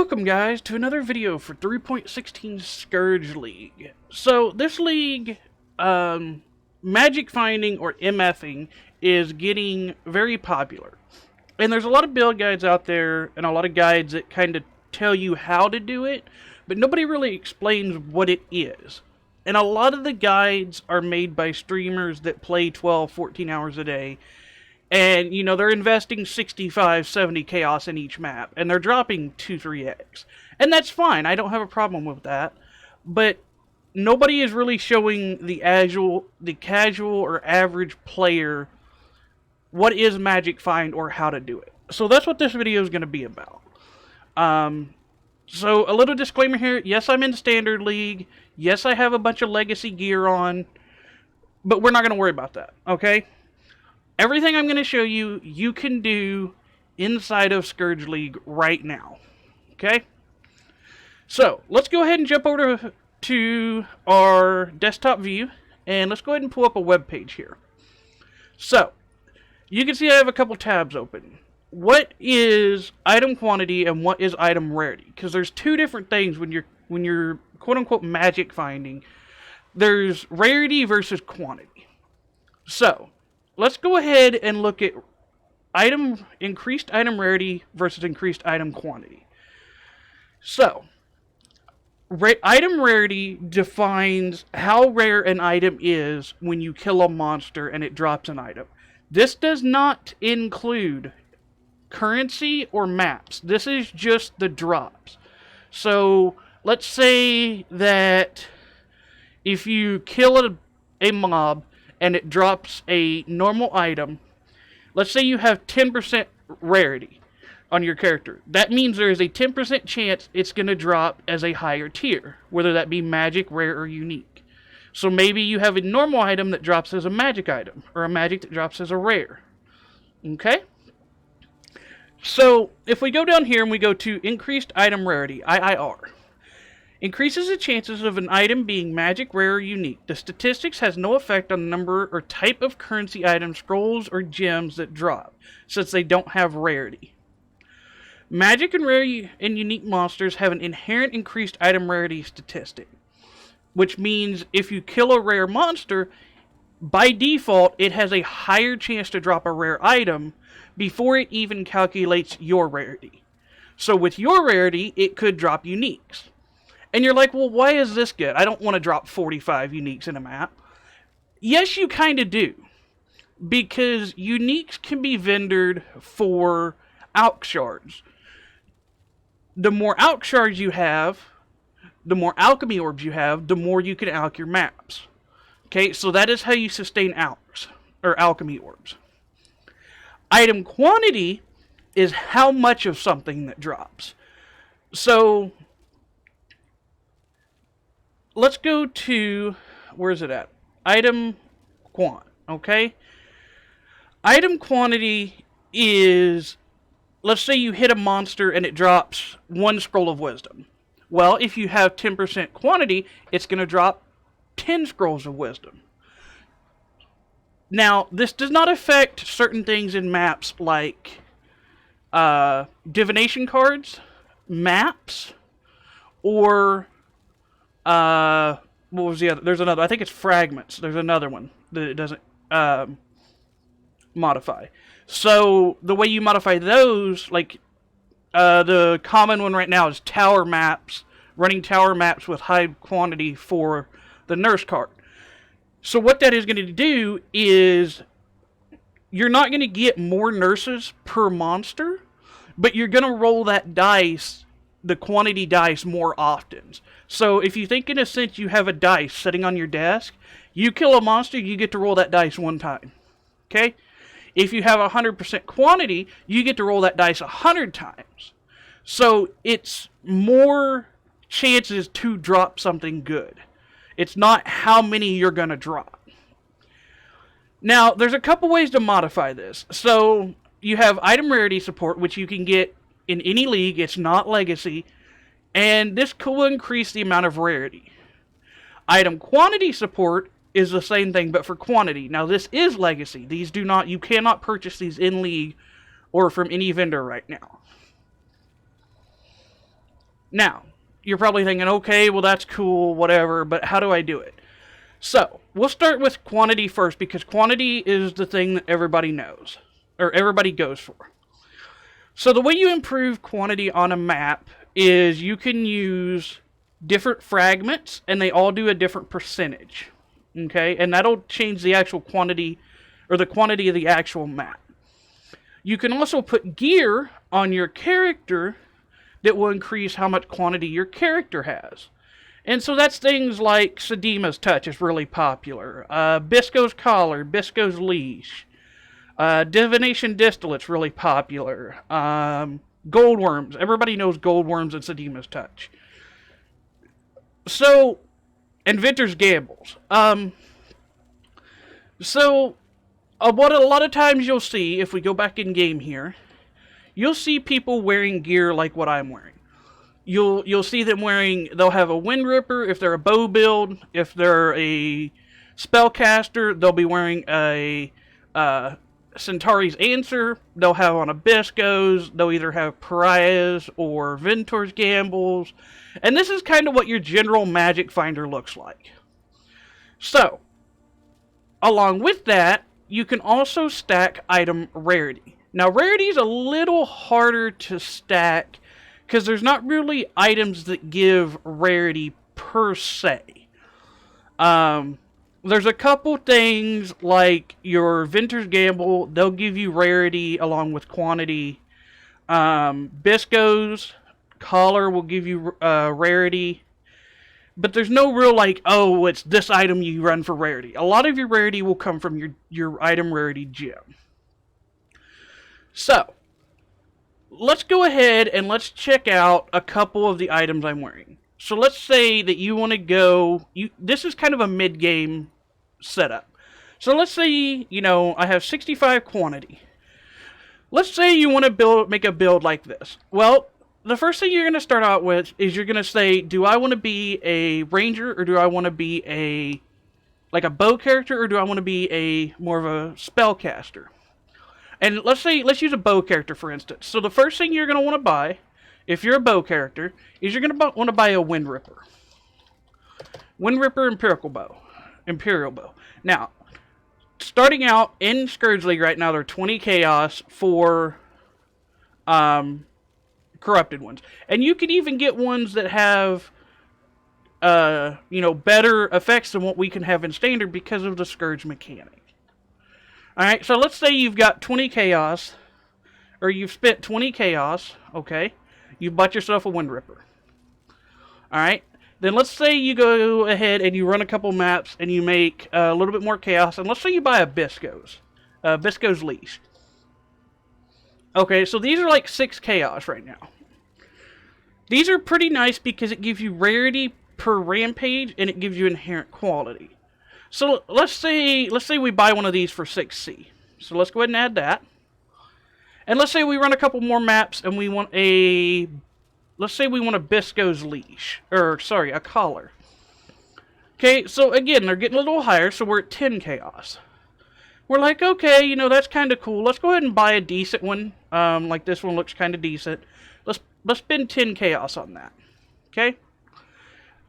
Welcome guys to another video for 3.16 Scourge League. So this league, magic finding or MFing is getting very popular. And there's a lot of build guides out there and a lot of guides that kind of tell you how to do it, but nobody really explains what it is. And a lot of the guides are made by streamers that play 12, 14 hours a day. And, you know, they're investing 65, 70 chaos in each map. And they're dropping 2-3x. And that's fine. I don't have a problem with that. But nobody is really showing the casual or average player what is Magic Find or how to do it. So that's what this video is going to be about. So a little disclaimer here. Yes, I'm in Standard League. Yes, I have a bunch of Legacy gear on. But we're not going to worry about that. Okay? Everything I'm going to show you, you can do inside of Scourge League right now. Okay? So, let's go ahead and jump over to our desktop view. And let's go ahead and pull up a web page here. So, you can see I have a couple tabs open. What is item quantity and what is item rarity? Because there's two different things when you're quote-unquote magic finding. There's rarity versus quantity. So, let's go ahead and look at increased item rarity versus increased item quantity. So, item rarity defines how rare an item is when you kill a monster and it drops an item. This does not include currency or maps. This is just the drops. So, let's say that if you kill a mob and it drops a normal item, let's say you have 10% rarity on your character. That means there is a 10% chance it's going to drop as a higher tier, whether that be magic, rare, or unique. So maybe you have a normal item that drops as a magic item, or a magic that drops as a rare. Okay? So, if we go down here and we go to increased item rarity, IIR, increases the chances of an item being magic, rare, or unique. The statistics has no effect on the number or type of currency items, scrolls, or gems that drop, since they don't have rarity. Magic and rare and unique monsters have an inherent increased item rarity statistic, which means if you kill a rare monster, by default, it has a higher chance to drop a rare item before it even calculates your rarity. So with your rarity, it could drop uniques. And you're like, well, why is this good? I don't want to drop 45 uniques in a map. Yes, you kind of do. Because uniques can be vendored for alch shards. The more alch shards you have, the more alchemy orbs you have, the more you can alch your maps. Okay, so that is how you sustain alchs, or alchemy orbs. Item quantity is how much of something that drops. So let's go to, where is it at? Item quant, okay? Item quantity is, let's say you hit a monster and it drops 1 scroll of wisdom. Well, if you have 10% quantity, it's going to drop 10 scrolls of wisdom. Now, this does not affect certain things in maps like divination cards, maps, or what was the other? There's another. I think it's fragments. There's another one that it doesn't modify. So the way you modify those, like the common one right now is tower maps, running tower maps with high quantity for the nurse card. So what that is going to do is you're not going to get more nurses per monster, but you're going to roll that dice, the quantity dice, more often. So if you think in a sense you have a dice sitting on your desk, you kill a monster, you get to roll that dice 1 time. Okay? If you have 100% quantity, you get to roll that dice 100 times. So it's more chances to drop something good. It's not how many you're going to drop. Now, there's a couple ways to modify this. So you have item rarity support, which you can get in any league. It's not legacy. And this will increase the amount of rarity. Item quantity support is the same thing, but for quantity. Now, this is legacy. You cannot purchase these in league or from any vendor right now. Now, you're probably thinking, okay, well that's cool, whatever, but how do I do it? So, we'll start with quantity first, because quantity is the thing that everybody knows, or everybody goes for. So the way you improve quantity on a map is you can use different fragments, and they all do a different percentage. Okay, and that'll change the actual quantity, or the quantity of the actual map. You can also put gear on your character that will increase how much quantity your character has. And so that's things like Sedima's Touch is really popular. Bisco's Collar, Bisco's Leash. Divination Distillate's really popular. Goldworms. Everybody knows Goldworms and Sedima's Touch. So, Inventor's Gambles. What a lot of times you'll see, if we go back in game here, you'll see people wearing gear like what I'm wearing. You'll see them wearing, they'll have a Wind Ripper if they're a bow build. If they're a spellcaster, they'll be wearing a Centauri's Answer. They'll have on Bisco's. They'll either have Pariahs or Ventor's Gambles. And this is kind of what your general magic finder looks like. So, along with that, you can also stack item rarity. Now, rarity is a little harder to stack because there's not really items that give rarity per se. There's a couple things like your Ventor's Gamble, they'll give you rarity along with quantity. Bisco's Collar will give you rarity. But there's no real like, oh, it's this item you run for rarity. A lot of your rarity will come from your item rarity gem. So, let's go ahead and let's check out a couple of the items I'm wearing. So let's say that you want to go, this is kind of a mid-game setup. So let's say, I have 65 quantity. Let's say you want to make a build like this. Well, the first thing you're going to start out with is you're going to say, do I want to be a ranger, or do I want to be a bow character, or do I want to be a more of a spellcaster? And let's use a bow character for instance. So the first thing you're going to want to buy, if you're a bow character, is you're going to want to buy a Wind Ripper. Wind Ripper Imperial Bow. Now, starting out in Scourge League right now, they're 20 chaos for corrupted ones. And you can even get ones that have better effects than what we can have in standard because of the Scourge mechanic. Alright, so let's say you've got 20 chaos, or you've spent 20 chaos, okay? You've bought yourself a Wind Ripper. Alright, then let's say you go ahead and you run a couple maps and you make a little bit more chaos, and let's say you buy a Bisco's Leash. Okay, so these are like 6 chaos right now. These are pretty nice because it gives you rarity per rampage and it gives you inherent quality. So let's say we buy one of these for 6C. So let's go ahead and add that. And let's say we run a couple more maps and we want a Bisco's Leash, a collar. Okay, so again, they're getting a little higher, so we're at 10 chaos. We're like, okay, that's kind of cool. Let's go ahead and buy a decent one. Like this one looks kind of decent. Let's spend 10 chaos on that. Okay?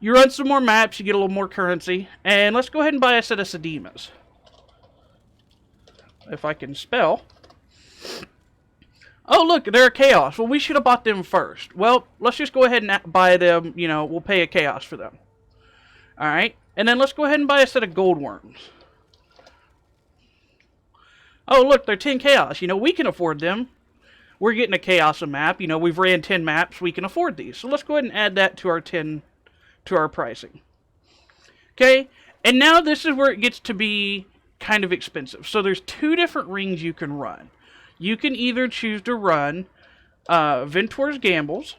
You run some more maps, you get a little more currency. And let's go ahead and buy a set of Sedimas. If I can spell. Oh, look, they're a chaos. Well, we should have bought them first. Well, let's just go ahead and buy them. We'll pay a chaos for them. Alright? And then let's go ahead and buy a set of Goldworms. Oh, look, they're 10 chaos. We can afford them. We're getting a chaos map. We've ran 10 maps. We can afford these. So let's go ahead and add that to our pricing. Okay? And now this is where it gets to be kind of expensive. So there's 2 different rings you can run. You can either choose to run Ventor's Gambles,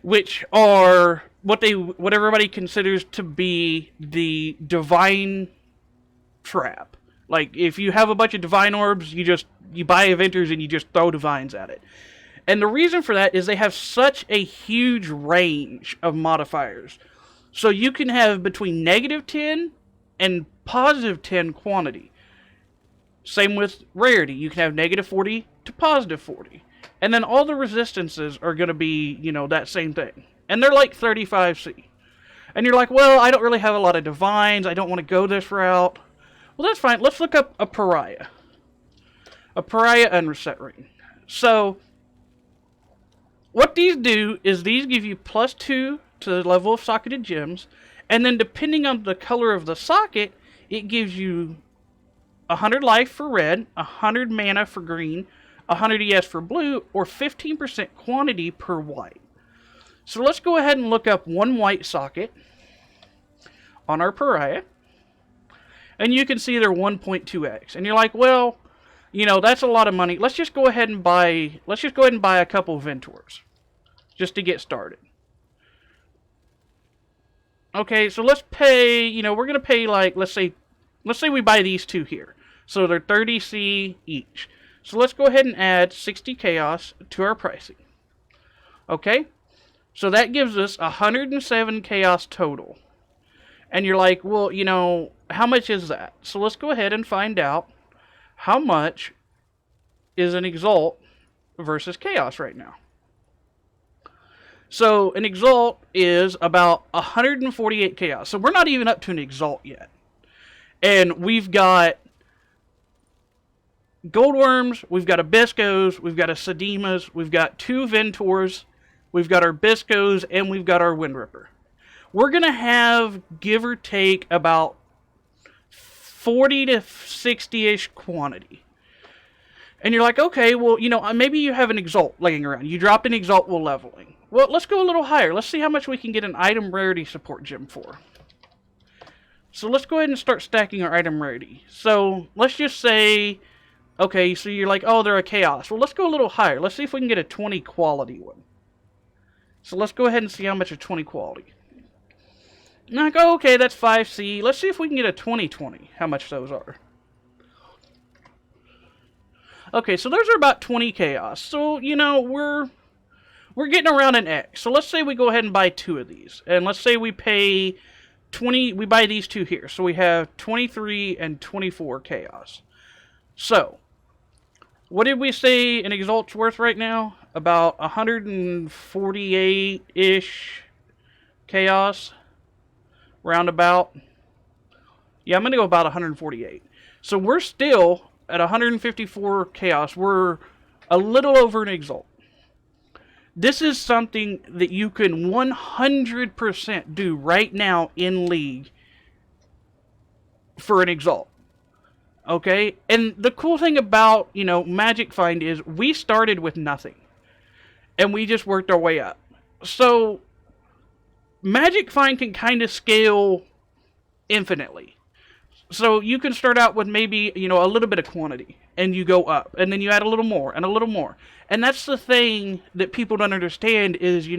which are what everybody considers to be the divine trap. Like, if you have a bunch of divine orbs, you buy Inventors and you just throw divines at it. And the reason for that is they have such a huge range of modifiers. So you can have between -10 and +10 quantity. Same with rarity. You can have -40 to +40. And then all the resistances are going to be, that same thing. And they're like 35C. And you're like, well, I don't really have a lot of divines. I don't want to go this route. Well, that's fine. Let's look up a pariah. A pariah unreset ring. So, what these do is these give you +2 to the level of socketed gems. And then depending on the color of the socket, it gives you 100 life for red, 100 mana for green, 100 ES for blue, or 15% quantity per white. So let's go ahead and look up one white socket on our pariah. And you can see they're 1.2x. And you're like, well, that's a lot of money. Let's just go ahead and buy a couple of Ventors just to get started. Okay, so let's pay, we're going to pay like, let's say we buy these two here. So they're 30C each. So let's go ahead and add 60 chaos to our pricing. Okay? So that gives us 107 chaos total. And you're like, well, how much is that? So let's go ahead and find out how much is an Exalt versus chaos right now. So an Exalt is about 148 chaos. So we're not even up to an Exalt yet. And we've got Goldworms, we've got Abyskos, we've got a Sedimas, we've got 2 Ventors, we've got our Abyskos, and we've got our Windripper. We're going to have, give or take, about 40 to 60-ish quantity. And you're like, okay, well, maybe you have an Exalt laying around. You dropped an Exalt while leveling. Well, let's go a little higher. Let's see how much we can get an item rarity support gem for. So let's go ahead and start stacking our item rarity. So let's just say, okay, so you're like, oh, they're a chaos. Well, let's go a little higher. Let's see if we can get a 20 quality one. So let's go ahead and see how much a 20 quality. And I go, okay, that's 5C. Let's see if we can get a 20-20, how much those are. Okay, so those are about 20 chaos. So, we're getting around an X. So let's say we go ahead and buy 2 of these. And let's say we pay 20, we buy these 2 here. So we have 23 and 24 chaos. So, what did we say an Exalt's worth right now? About 148-ish chaos. Roundabout. Yeah, I'm going to go about 148. So we're still at 154 chaos. We're a little over an Exalt. This is something that you can 100% do right now in League for an Exalt. Okay? And the cool thing about, Magic Find is we started with nothing. And we just worked our way up. So, Magic Find can kind of scale infinitely. So you can start out with maybe, a little bit of quantity, and you go up, and then you add a little more, and a little more. And that's the thing that people don't understand is,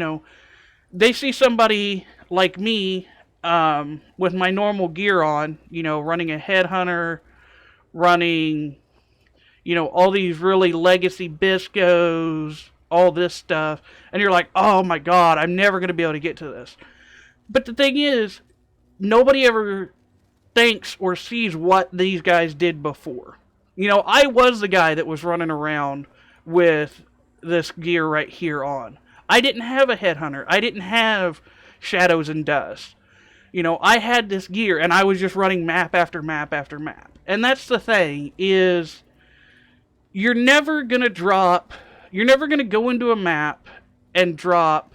they see somebody like me, with my normal gear on, running a headhunter, running, all these really legacy Biscos, all this stuff, and you're like, oh my god, I'm never going to be able to get to this. But the thing is, nobody ever thinks or sees what these guys did before. I was the guy that was running around with this gear right here on. I didn't have a headhunter. I didn't have shadows and dust. I had this gear and I was just running map after map after map. And that's the thing is you're never going to go into a map and drop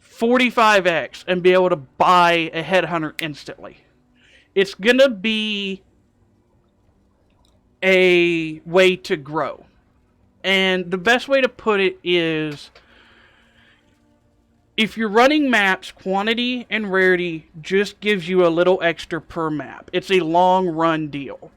45x and be able to buy a headhunter instantly. It's going to be a way to grow. And the best way to put it is, if you're running maps, quantity and rarity just gives you a little extra per map. It's a long run deal.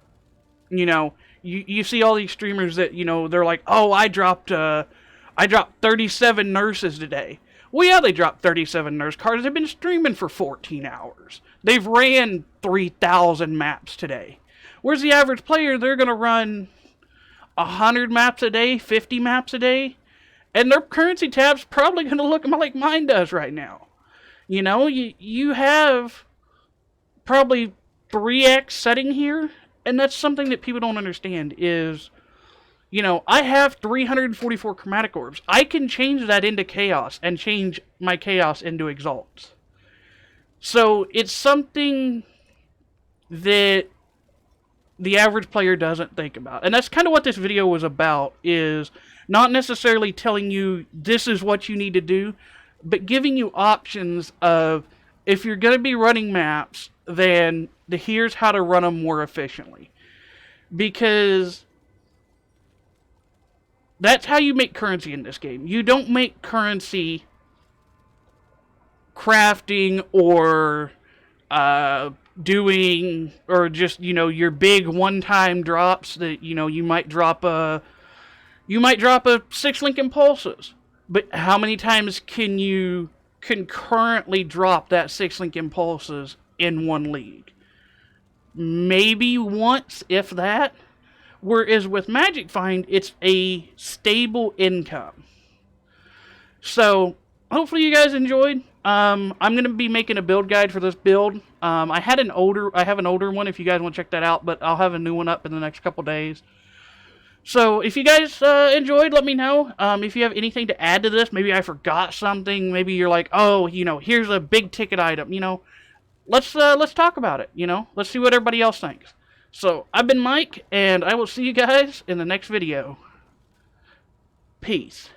You see all these streamers that, they're like, oh, I dropped 37 nurses today. Well, yeah, they dropped 37 nurse cards. They've been streaming for 14 hours. They've ran 3,000 maps today. Whereas the average player, they're going to run 100 maps a day, 50 maps a day, and their currency tab's probably going to look like mine does right now. You have probably 3x setting here, and that's something that people don't understand is You know, I have 344 chromatic orbs. I can change that into chaos and change my chaos into exalts. So it's something that the average player doesn't think about. And that's kind of what this video was about, is not necessarily telling you this is what you need to do, but giving you options of, if you're going to be running maps, then here's how to run them more efficiently. Because that's how you make currency in this game. You don't make currency crafting or doing, or just, you know, your big one-time drops that, you know, you might drop a 6-link impulses. But how many times can you concurrently drop that 6-link impulses in one league? Maybe once, if that. Whereas with Magic Find, it's a stable income. So hopefully you guys enjoyed. I'm going to be making a build guide for this build. I have an older one if you guys want to check that out, but I'll have a new one up in the next couple days. So if you guys enjoyed, let me know. If you have anything to add to this, maybe I forgot something. Maybe you're like, oh, you know, here's a big ticket item. You know, let's talk about it. You know, let's see what everybody else thinks. So I've been Mike, and I will see you guys in the next video. Peace.